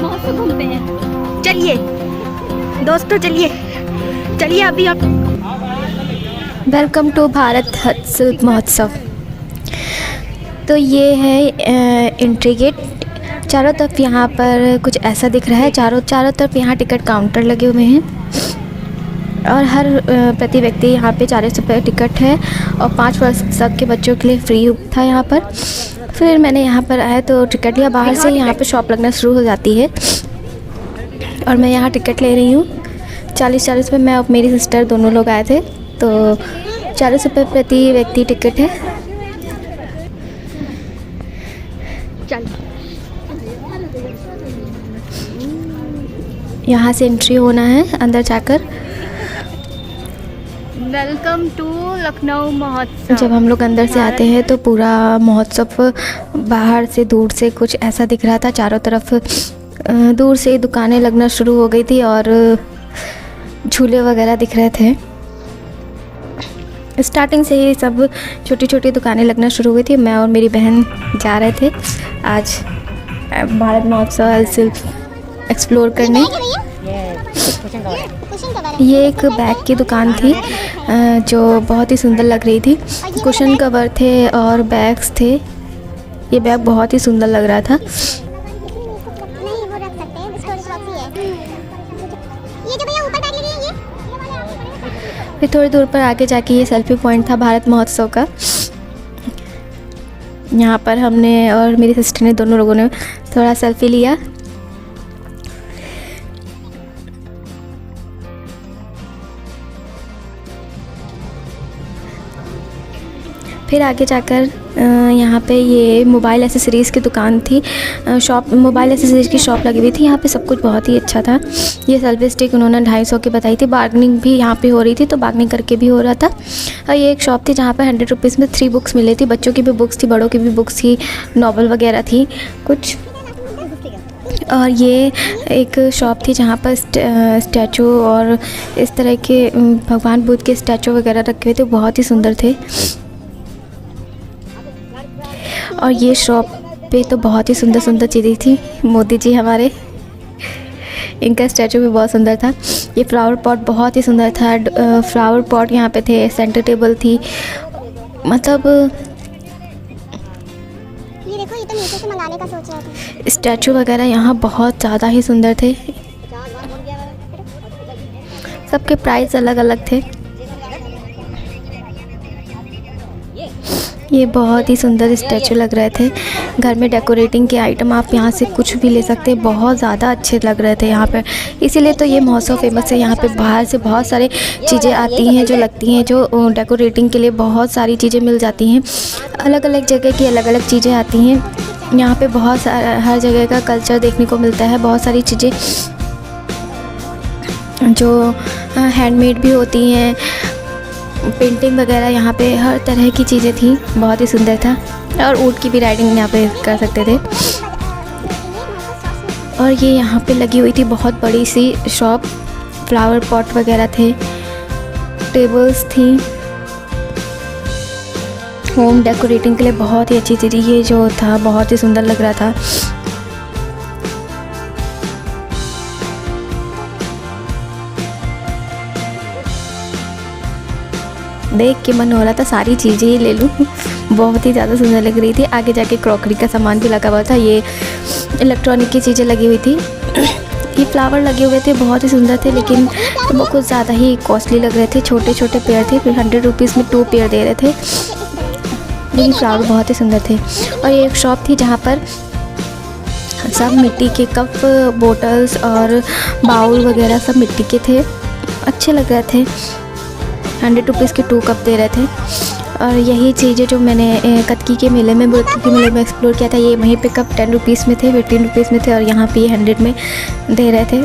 महोत्सव घूमते हैं। चलिए दोस्तों, चलिए चलिए अभी आप। वेलकम टू भारत हस्तशिल्प महोत्सव। तो ये है एंट्री गेट। चारों तरफ यहाँ पर कुछ ऐसा दिख रहा है। चारों तरफ यहाँ टिकट काउंटर लगे हुए हैं और हर प्रति व्यक्ति यहाँ पे 40 रुपये टिकट है और 5 वर्ष तक के बच्चों के लिए फ्री था यहाँ पर। फिर मैंने यहाँ पर आया तो टिकट लिया। बाहर से यहाँ पे शॉप लगना शुरू हो जाती है और मैं यहाँ टिकट ले रही हूँ 40 रुपये। मैं और मेरी सिस्टर दोनों लोग आए थे, तो 40 रुपये प्रति व्यक्ति टिकट है। चल यहाँ से एंट्री होना है अंदर जाकर। वेलकम टू लखनऊ महोत्सव। जब हम लोग अंदर से आते हैं तो पूरा महोत्सव बाहर से दूर से कुछ ऐसा दिख रहा था। चारों तरफ दूर से दुकानें लगना शुरू हो गई थी और झूले वगैरह दिख रहे थे। स्टार्टिंग से ही सब छोटी छोटी दुकानें लगना शुरू हुई थी। मैं और मेरी बहन जा रहे थे आज भारत महोत्सव हस्तशिल्प एक्सप्लोर करने। ये एक बैग की दुकान थी जो बहुत ही सुंदर लग रही थी। कुशन कवर थे और बैग्स थे। ये बैग बहुत ही सुंदर लग रहा था। फिर थोड़ी दूर पर आगे जाके ये सेल्फी पॉइंट था भारत महोत्सव का। यहाँ पर हमने और मेरी सिस्टर ने दोनों लोगों ने थोड़ा सेल्फी लिया। फिर आगे जाकर यहाँ पे ये मोबाइल एसेसरीज़ की दुकान थी। मोबाइल एसेसरीज़ की शॉप लगी हुई थी। यहाँ पे सब कुछ बहुत ही अच्छा था। ये सेल्फी स्टिक उन्होंने 250 की बताई थी। बार्गेनिंग भी यहाँ पे हो रही थी, तो बार्गेनिंग करके भी हो रहा था। और ये एक शॉप थी जहाँ पर 100 रुपीज़ में 3 बुक्स मिली थी। बच्चों की भी बुक्स थी, बड़ों की भी बुक्स थी, नॉवल वगैरह थी कुछ। और ये एक शॉप थी जहाँ पर स्टैचू और इस तरह के भगवान बुद्ध के स्टैचू वगैरह रखे हुए थे, बहुत ही सुंदर थे। और ये शॉप पे तो बहुत ही सुंदर सुंदर चीज़ें थी। मोदी जी हमारे, इनका स्टैचू भी बहुत सुंदर था। ये फ्लावर पॉट बहुत ही सुंदर था। फ्लावर पॉट यहाँ पे थे, सेंटर टेबल थी। मतलब ये देखो, ये तो नीचे से मंगाने का सोच रहा था। स्टैचू वगैरह यहाँ बहुत ज़्यादा ही सुंदर थे। सबके प्राइस अलग अलग थे। ये बहुत ही सुंदर स्टैचू लग रहे थे। घर में डेकोरेटिंग के आइटम आप यहाँ से कुछ भी ले सकते हैं। बहुत ज़्यादा अच्छे लग रहे थे यहाँ पर, इसीलिए तो ये महोत्सव फेमस है। यहाँ पे बाहर से बहुत सारे चीज़ें आती हैं जो लगती हैं, जो डेकोरेटिंग के लिए बहुत सारी चीज़ें मिल जाती हैं। अलग अलग जगह की अलग अलग चीज़ें आती हैं। यहाँ पे बहुत सारा हर जगह का कल्चर देखने को मिलता है। बहुत सारी चीज़ें जो हैंडमेड भी होती हैं, पेंटिंग वगैरह, यहाँ पे हर तरह की चीज़ें थी। बहुत ही सुंदर था। और ऊँट की भी राइडिंग यहाँ पे कर सकते थे। और ये यहाँ पे लगी हुई थी बहुत बड़ी सी शॉप। फ्लावर पॉट वगैरह थे, टेबल्स थी। होम डेकोरेटिंग के लिए बहुत ही अच्छी चीज़। ये जो था बहुत ही सुंदर लग रहा था। देख के मन हो रहा था सारी चीज़ें ही ले लूँ। बहुत ही ज़्यादा सुंदर लग रही थी। आगे जाके क्रॉकरी का सामान भी लगा हुआ था। ये इलेक्ट्रॉनिक की चीज़ें लगी हुई थी। ये फ्लावर लगे हुए थे, बहुत ही सुंदर थे, लेकिन वो कुछ ज़्यादा ही कॉस्टली लग रहे थे। छोटे छोटे पेयर थे, फिर 100 रुपीज़ में 2 पेयर दे रहे थे, लेकिन फ्लावर बहुत ही सुंदर थे। और ये एक शॉप थी जहाँ पर सब मिट्टी के कप, बोटल्स और बाउल वगैरह सब मिट्टी के थे। अच्छे लग रहे थे। 100 रुपीज़ के 2 कप दे रहे थे। और यही चीज़ें जो मैंने कत्की के मेले में, बुरकी के मेले में एक्सप्लोर किया था, ये वहीं पे कप 10 रुपीज़ में थे, 15 रुपीज़ में थे, और यहाँ पे 100 में दे रहे थे।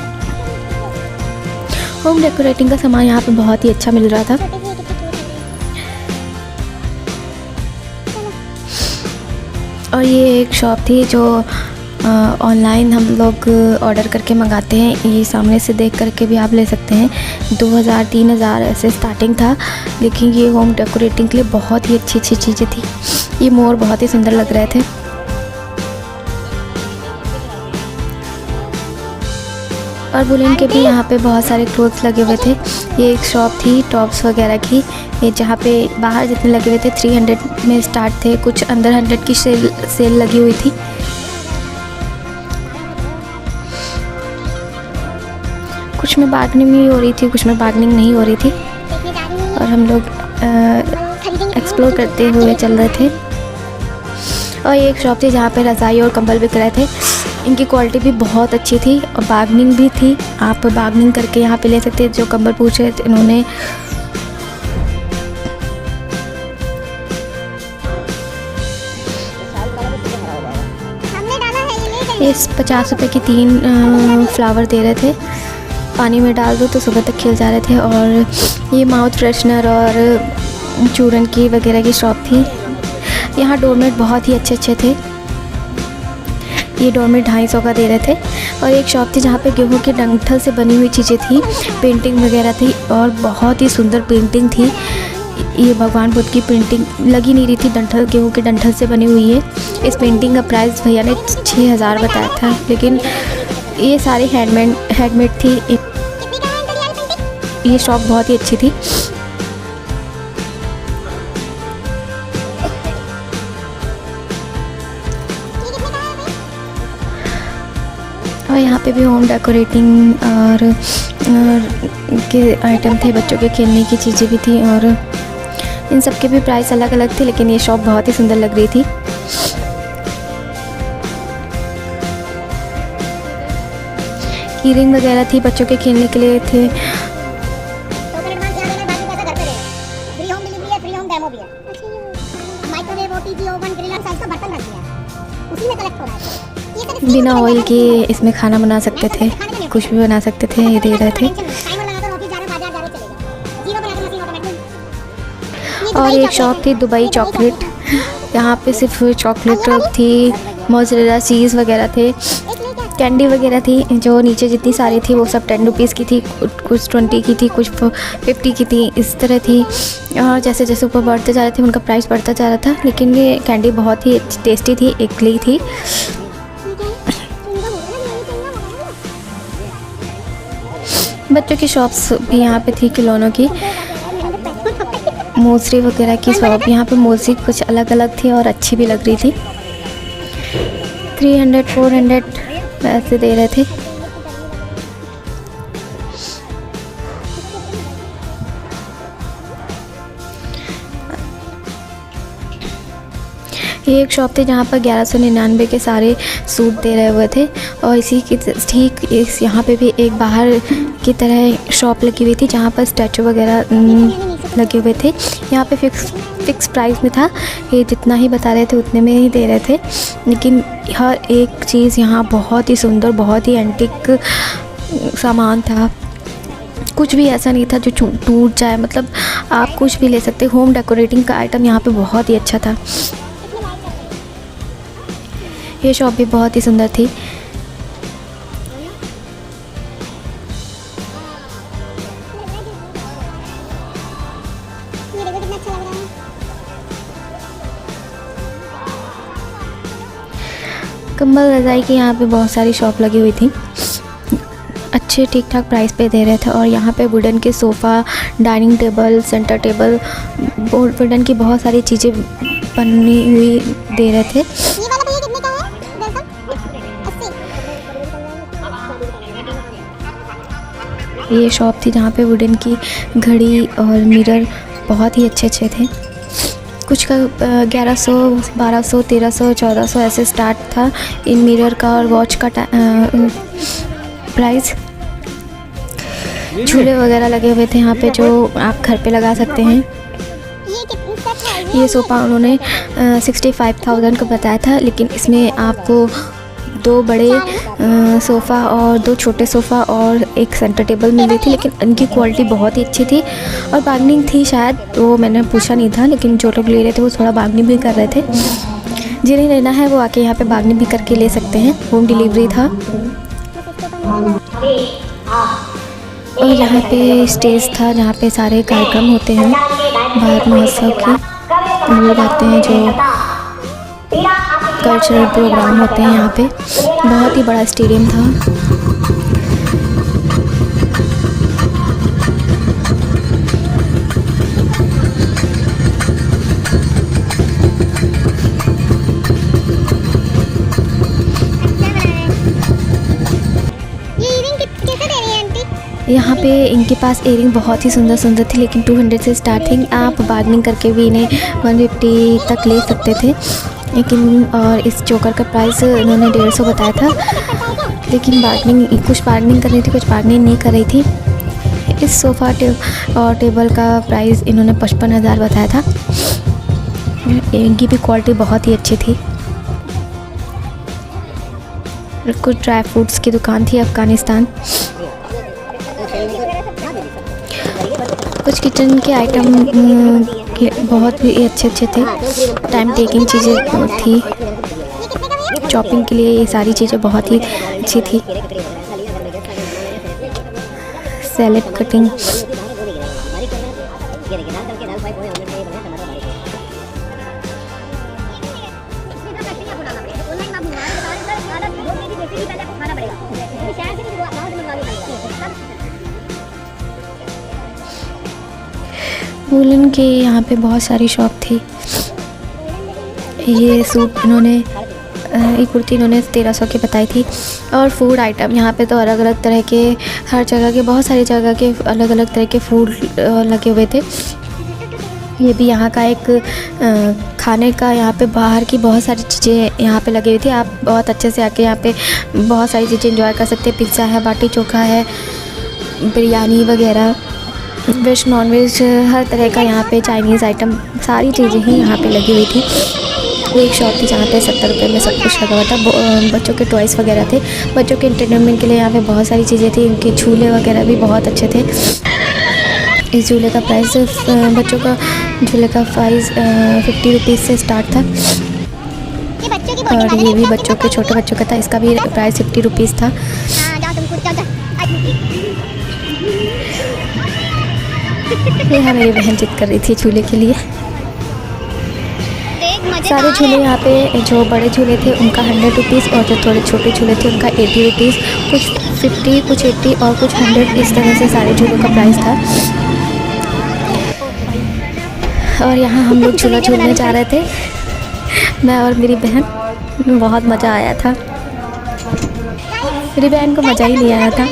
होम डेकोरेटिंग का सामान यहाँ पे बहुत ही अच्छा मिल रहा था। और ये एक शॉप थी जो ऑनलाइन हम लोग ऑर्डर करके मंगाते हैं। ये सामने से देख करके भी आप ले सकते हैं। 2000-3000 ऐसे स्टार्टिंग था, लेकिन ये होम डेकोरेटिंग के लिए बहुत ही अच्छी अच्छी चीज़ें थी। ये मोर बहुत ही सुंदर लग रहे थे। और वुलन के भी यहाँ पे बहुत सारे क्लोथ्स लगे हुए थे। ये एक शॉप थी टॉप्स वगैरह की, ये जहाँ पे बाहर जितने लगे हुए थे 300 में स्टार्ट थे, कुछ अंदर 100 की सेल लगी हुई थी। कुछ में बार्गेनिंग भी हो रही थी, कुछ में बार्गेनिंग नहीं हो रही थी, और हम लोग एक्सप्लोर करते हुए चल रहे थे। और ये एक शॉप थी जहाँ पे रज़ाई और कंबल बिक रहे थे। इनकी क्वालिटी भी बहुत अच्छी थी और बार्गेनिंग भी थी, आप बार्गेनिंग करके यहाँ पे ले सकते हैं। जो कंबल पूछ रहे थे इन्होंने इस 50 रुपये की 3 फ्लावर दे रहे थे, पानी में डाल दो तो सुबह तक खिल जा रहे थे। और ये माउथ फ्रेशनर और चूरन की वगैरह की शॉप थी। यहाँ डोरमेट बहुत ही अच्छे अच्छे थे, ये डोरमेट 250 का दे रहे थे। और एक शॉप थी जहाँ पे गेहूं के डंठल से बनी हुई चीज़ें थी, पेंटिंग वगैरह थी और बहुत ही सुंदर पेंटिंग थी। ये भगवान बुद्ध की पेंटिंग लगी नहीं रही थी, डंठल गेहूं के डंठल से बनी हुई है। इस पेंटिंग का प्राइस भैया ने 6000 बताया था, लेकिन ये सारी हैंडमेड थी। ये शॉप बहुत ही अच्छी थी। और यहाँ पे भी होम डेकोरेटिंग और के आइटम थे, बच्चों के खेलने की चीज़ें भी थी, और इन सब के भी प्राइस अलग अलग थे, लेकिन ये शॉप बहुत ही सुंदर लग रही थी। कीरिंग वगैरह थी, बच्चों के खेलने के लिए थे। बिना ऑयल के इसमें खाना बना सकते थे, कुछ भी बना सकते थे, ये दे रहे थे। और एक शॉप थी दुबई चॉकलेट, यहाँ पे सिर्फ चॉकलेट थी, मोज़रेला चीज़ वगैरह थे, कैंडी वगैरह थी। जो नीचे जितनी सारी थी वो सब 10 रुपीज़ की थी, कुछ 20 की थी, कुछ 50 की थी, इस तरह थी। और जैसे जैसे ऊपर बढ़ते जा रहे थे उनका प्राइस बढ़ता जा रहा था, लेकिन ये कैंडी बहुत ही टेस्टी थी, एकली थी। बच्चों की शॉप्स भी यहाँ पे थी, खिलौनों की, मोसरी वगैरह की शॉप। यहाँ पे मोसरी कुछ अलग अलग थी और अच्छी भी लग रही थी। 300 400 ऐसे दे रहे थे। ये एक शॉप थी जहाँ पर 1199 के सारे सूट दे रहे हुए थे। और इसी की ठीक इस यहाँ पे भी एक बाहर की तरह शॉप लगी हुई थी जहाँ पर स्टैचू वगैरह लगे हुए थे। यहाँ पे फिक्स प्राइस में था, ये जितना ही बता रहे थे उतने में ही दे रहे थे, लेकिन हर एक चीज़ यहाँ बहुत ही सुंदर, बहुत ही एंटीक सामान था। कुछ भी ऐसा नहीं था जो टूट जाए, मतलब आप कुछ भी ले सकते। होम डेकोरेटिंग का आइटम यहाँ पे बहुत ही अच्छा था। ये शॉप भी बहुत ही सुंदर थी। ये देखो कितना अच्छा लग रहा है। कंबल रज़ाई की यहाँ पे बहुत सारी शॉप लगी हुई थी, अच्छे ठीक ठाक प्राइस पे दे रहे थे। और यहाँ पे वुडन के sofa, dining table, centre table, wooden की बहुत सारी चीज़ें बनी हुई दे रहे थे। ये वाला भैया कितने का है? 80। ये शॉप थी जहाँ पे वुडन की घड़ी और मिरर बहुत ही अच्छे अच्छे थे। कुछ का 1100, 1200, 1300, 1400 ऐसे स्टार्ट था इन मिरर का और वॉच का प्राइस। झूले वगैरह लगे हुए थे यहाँ पे जो आप घर पे लगा सकते हैं। ये कितने तक है? ये सोफ़ा उन्होंने 65,000 का बताया था, लेकिन इसमें आपको 2 बड़े सोफ़ा और 2 छोटे सोफ़ा और एक सेंटर टेबल मिल रही थी, लेकिन इनकी क्वालिटी बहुत ही अच्छी थी और बार्गेनिंग थी शायद, वो मैंने पूछा नहीं था, लेकिन जो लोग ले रहे थे वो थोड़ा बार्गेनिंग भी कर रहे थे। जिन्हें लेना है वो आके यहाँ पे बार्गेनिंग भी करके ले सकते हैं, होम डिलीवरी था। और यहाँ पे स्टेज था जहाँ पे सारे कार्यक्रम होते हैं भारत महोत्सव के, लोग आते हैं जो कल्चरल प्रोग्राम होते हैं यहाँ पे। बहुत ही बड़ा स्टेडियम था। यहाँ पे इनके पास इयरिंग बहुत ही सुंदर सुंदर थी, लेकिन 200 से स्टार्ट थी। आप बार्गेनिंग करके भी इन्हें 150 तक ले सकते थे, लेकिन और इस चोकर का प्राइस इन्होंने 150 बताया था, लेकिन कुछ बार्गेनिंग कर रही थी, कुछ बार्गेनिंग नहीं कर रही थी। इस सोफ़ा और टेबल का प्राइस इन्होंने 55,000 बताया था। इनकी भी क्वालिटी बहुत ही अच्छी थी। कुछ ड्राई फ्रूट्स की दुकान थी, अफ़गानिस्तान। कुछ किचन के आइटम बहुत ही अच्छे थे, टाइम टेकिंग चीज़ें थी। चॉपिंग के लिए ये सारी चीज़ें बहुत ही अच्छी थी। सैलेड कटिंग, वूलन के यहाँ पे बहुत सारी शॉप थी। ये सूट इन्होंने ये कुर्ती इन्होंने 1300 की बताई थी। और फूड आइटम यहाँ पे तो अलग अलग तरह के, हर जगह के, बहुत सारी जगह के अलग अलग तरह के फूड लगे हुए थे। ये भी यहाँ का एक खाने का, यहाँ पे बाहर की बहुत सारी चीज़ें यहाँ पे लगी हुई थी। आप बहुत अच्छे से आके यहाँ पे बहुत सारी चीज़ें एंजॉय कर सकते हैं। पिज़्ज़ा है, बाटी चोखा है, बिरयानी वगैरह, वेज नॉन वेज हर तरह का यहाँ पे चाइनीज़ आइटम, सारी चीज़ें ही यहाँ पे लगी हुई थी। एक शॉप थी जहाँ पे 70 रुपये में सब कुछ लगा हुआ था। बच्चों के टॉयज़ वगैरह थे, बच्चों के एंटरटेनमेंट के लिए यहाँ पे बहुत सारी चीज़ें थी। उनके झूले वगैरह भी बहुत अच्छे थे। इस झूले का प्राइस, बच्चों का झूले का प्राइस 50 रुपीज़ से स्टार्ट था। और ये भी बच्चों के, छोटे बच्चों का था, इसका भी प्राइस 50 रुपीज़ था। यहाँ मेरी बहन जिद कर रही थी झूले के लिए। सारे झूले यहाँ पे, जो बड़े झूले थे उनका 100 रुपीज़, और जो थोड़े छोटे झूले थे उनका 80 रुपीज़, कुछ 50, कुछ 80 और कुछ 100, इस तरह से सारे झूलों का प्राइस था। और यहाँ हम लोग झूला झूलने जा रहे थे, मैं और मेरी बहन। बहुत मज़ा आया था। मेरी बहन को मज़ा ही नहीं आया था।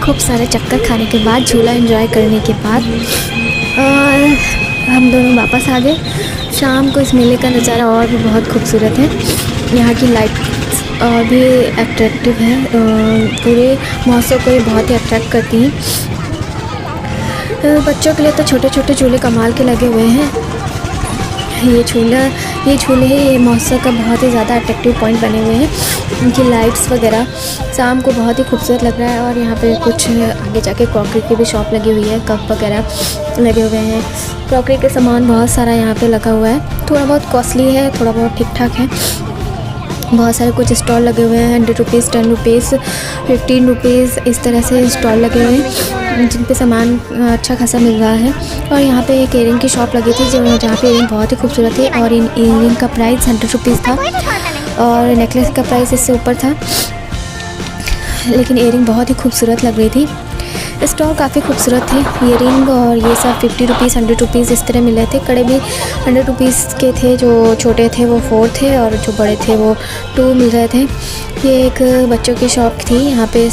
खूब सारे चक्कर खाने के बाद, झूला एंजॉय करने के बाद हम दोनों वापस आ गए। शाम को इस मेले का नज़ारा और भी बहुत खूबसूरत है। यहाँ की लाइट्स और भी अट्रैक्टिव है, पूरे मौसम को ये बहुत ही अट्रैक्ट करती हैं। बच्चों के लिए तो छोटे छोटे झूले कमाल के लगे हुए हैं। ये झूले ये महोत्सव का बहुत ही ज़्यादा अट्रैक्टिव पॉइंट बने हुए हैं। इनकी लाइट्स वगैरह शाम को बहुत ही खूबसूरत लग रहा है। और यहाँ पे कुछ आगे जाके क्रॉकरी की भी शॉप लगी हुई है, कप वगैरह लगे हुए हैं। क्रॉकरी के सामान बहुत सारा यहाँ पे लगा हुआ है। थोड़ा बहुत कॉस्टली है, थोड़ा बहुत ठीक ठाक है। बहुत सारे कुछ स्टॉल लगे हुए हैं, 100 रुपीज़, 10 रुपीज़, 15 रुपीज़, इस तरह से स्टॉल लगे हुए हैं जिन पे सामान अच्छा खासा मिल रहा है। और यहाँ पे एक इयरिंग की शॉप लगी थी जहाँ पे इयरिंग बहुत ही खूबसूरत थी। और इन इयरिंग का प्राइस 100 रुपीज़ था और नेकलेस का प्राइस इससे ऊपर था, लेकिन इयरिंग बहुत ही खूबसूरत लग रही थी। स्टॉल काफ़ी खूबसूरत थे। ईयरिंग और ये सब 50 रुपीज़ 100 रुपीज़ इस तरह मिल रहे थे। कड़े भी 100 रुपीज़ के थे, जो छोटे थे वो 4 थे और जो बड़े थे वो 2 मिल रहे थे। ये एक बच्चों की शॉप थी, यहाँ पे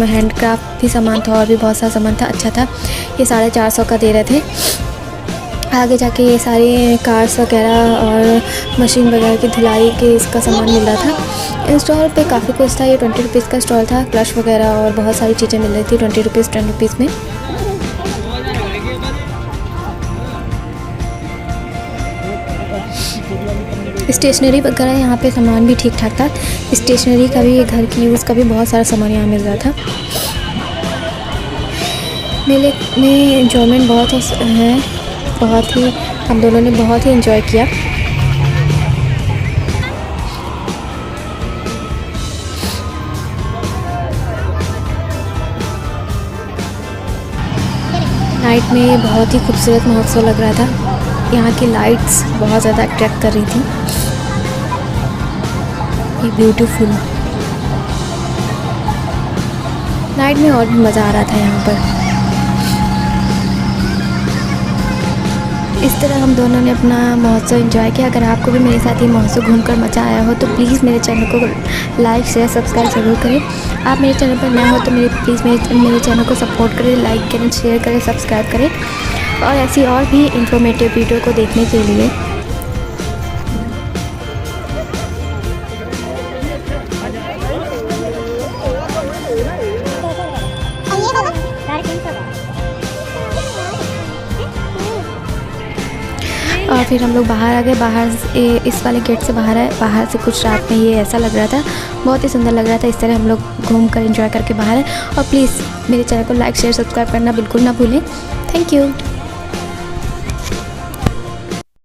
हैंडक्राफ्ट भी सामान था और भी बहुत सारा सामान था, अच्छा था। ये 450 का दे रहे थे। आगे जाके ये सारे कार्स वगैरह और मशीन वगैरह की धुलाई के इसका सामान मिल रहा था। इस स्टॉल पे काफ़ी कुछ था। ये 20 रुपीज़ का स्टॉल था, क्लच वगैरह और बहुत सारी चीज़ें मिल रही थी 20 रुपीज़ 10 रुपीज़ में। स्टेशनरी वगैरह यहाँ पे सामान भी ठीक ठाक था। स्टेशनरी का भी, घर की यूज़ का भी बहुत सारा सामान यहाँ मिल रहा था। मेले में एंजॉयमेंट बहुत है, बहुत ही, हम दोनों ने बहुत ही एंजॉय किया। नाइट में बहुत ही खूबसूरत महोत्सव लग रहा था। यहाँ की लाइट्स बहुत ज़्यादा अट्रैक्ट कर रही थी। ये ब्यूटीफुल नाइट में और भी मज़ा आ रहा था यहाँ पर। इस तरह हम दोनों ने अपना महोत्सव एंजॉय किया। अगर आपको भी मेरे साथ ये महोत्सव घूमकर मज़ा आया हो तो प्लीज़ मेरे चैनल को लाइक शेयर सब्सक्राइब ज़रूर करें। आप मेरे चैनल पर नए हो तो प्लीज़ मेरे चैनल को सपोर्ट करें, लाइक करें, शेयर करें, सब्सक्राइब करें और ऐसी और भी इंफॉर्मेटिव वीडियो को देखने के लिए। और फिर हम लोग बाहर आ गए। बाहर इस वाले गेट से बाहर से कुछ रात में ये ऐसा लग रहा था, बहुत ही सुंदर लग रहा था। इस तरह हम लोग घूम कर एंजॉय करके बाहर आए। और प्लीज़ मेरे चैनल को लाइक शेयर सब्सक्राइब करना बिल्कुल ना भूलें। Thank you.